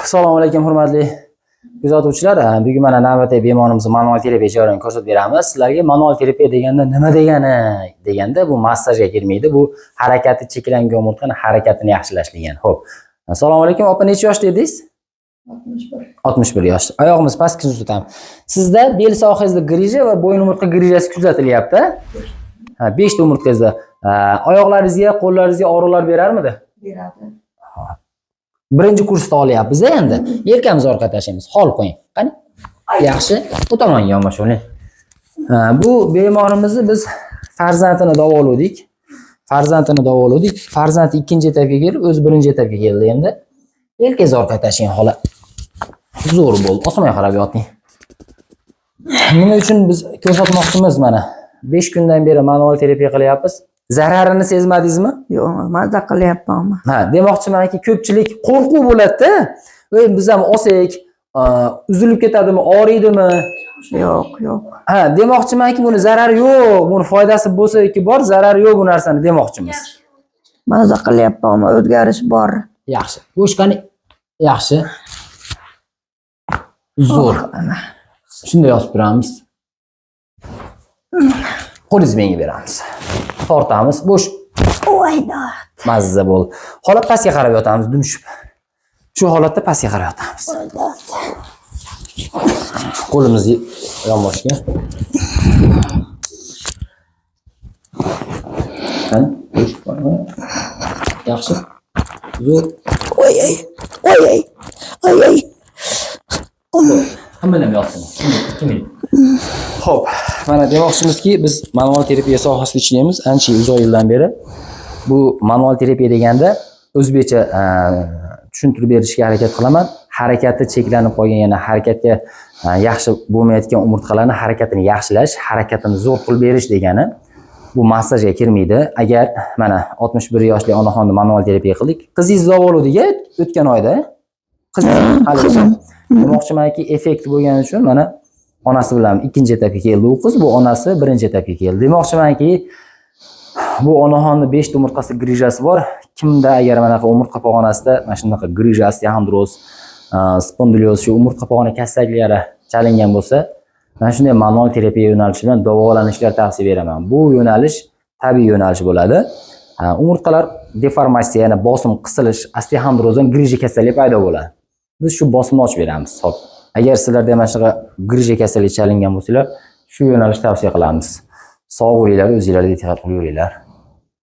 Assalomu alaykum hurmatli kuzatuvchilar. Bugun mana navbatdagi bemorimizni manual terapiya jarayonini ko'rsatib beramiz. Sizlarga manual terapiya deganda nima degani deganda bu massajga kirmaydi. Bu harakati cheklangan umurtqani harakatini yaxshilash degani. Xo'p. Assalomu alaykum. Opa necha yoshda edingiz? 61. 61 yosh. Oyog'imiz pastga tutam. Sizda bel sohasida grija va bo'yin umurtqa grijasi kuzatilyapti. 5 ta umurtqangizda oyoqlaringizga, qo'llaringizga og'riqlar berarmidi? Beradi. Birinchi kursda olyapmiz endi. Yelkamizni orqaga tashlaymiz. Hol qo'ying. Qani? Yaxshi. Bu tomonga yonboshiling. Bu bemorimizni biz farzandini davoladik. Farzand ikkinchi etapga kelib, o'z birinchi etapga keldi endi. Yelkangizni orqaga tashlang xola. Zo'r bo'ldi. Osmonga qarab yoting. Nima uchun biz ko'rsatmoqchimiz mana? 5 kundan beri manual terapiya qilyapmiz. Zararini sezmadingizmi? Yo'q, mazza qilyapman. Demoqchimanki, ko'pchilik qo'rquv bo'ladi-da. Voy, biz ham olsak, uzilib ketadimi, og'riydimi? Yo'q. Demoqchimanki, buni zarari yo'q, buni foydasi bo'lsa-ki bor, zarari yo'q bu narsani demoqchimiz. Mazza qilyapman, o'zgarish bor. Yaxshi. Go'shqani yaxshi. Zo'r. Shunday yozib beramiz. Qo'lingizni menga beramiz. Tortamiz, bo'sh. Voyda. Mazza bo'ldi. Holat pastga qarab yotamiz, dumshib. Shu holatda pastga qarab yotamiz. Qo'limizni yonboshga. Yaxshi. Zo'r. Oy. Hammadan yotdim. Xo'p, mana demoqchimizki, biz manual terapiya sohasida ishlaymiz ancha uzoq yildan beri. Bu manual terapiya deganda o'zbekcha tushuntirib berishga harakat qilaman. Harakati cheklanib qolgan, yana harakatga yaxshi bo'lmayotgan umurtqalarning harakatini yaxshilash, harakatini zo'r qilib berish degani. Bu massajga kirmaydi. Agar mana 61 yoshli onaxonni manual terapiya qildik. Qizingiz davoladiga o'tgan oyda. Qizim. Demoqchimanki, effekt bo'lgani uchun mana onasi bilan ikkinchi etapga keldi u qiz, bu onasi birinchi etapga keldi. Demoqchimanki, bu onaxonni 5 ta umurtqasi grijasi bor. Kimda agar mana bu umurtqa pog'onasida mana shunaqa grija, osteoxondroz, spondilyoz, shu umurtqa pog'ona kasalliklari chalingan bo'lsa, mana shunday manual terapiya yo'nalishi bilan davolanishlar tavsiya beraman. Bu yo'nalish tabiiy yo'nalish bo'ladi. Umurtqalar deformatsiya, yana bosim, qisilish, osteoxondrozdan grija kasallik paydo bo'ladi. Biz shu bosimni ochib beramiz. Xo'p. Agar sizlarda mana shunaqa grija kasallik chalingan bo'lsalar, shu yo'nalishni tavsiya qilamiz. Sog' bo'linglar, o'zingizlarga ehtiyot qilib yuringlar.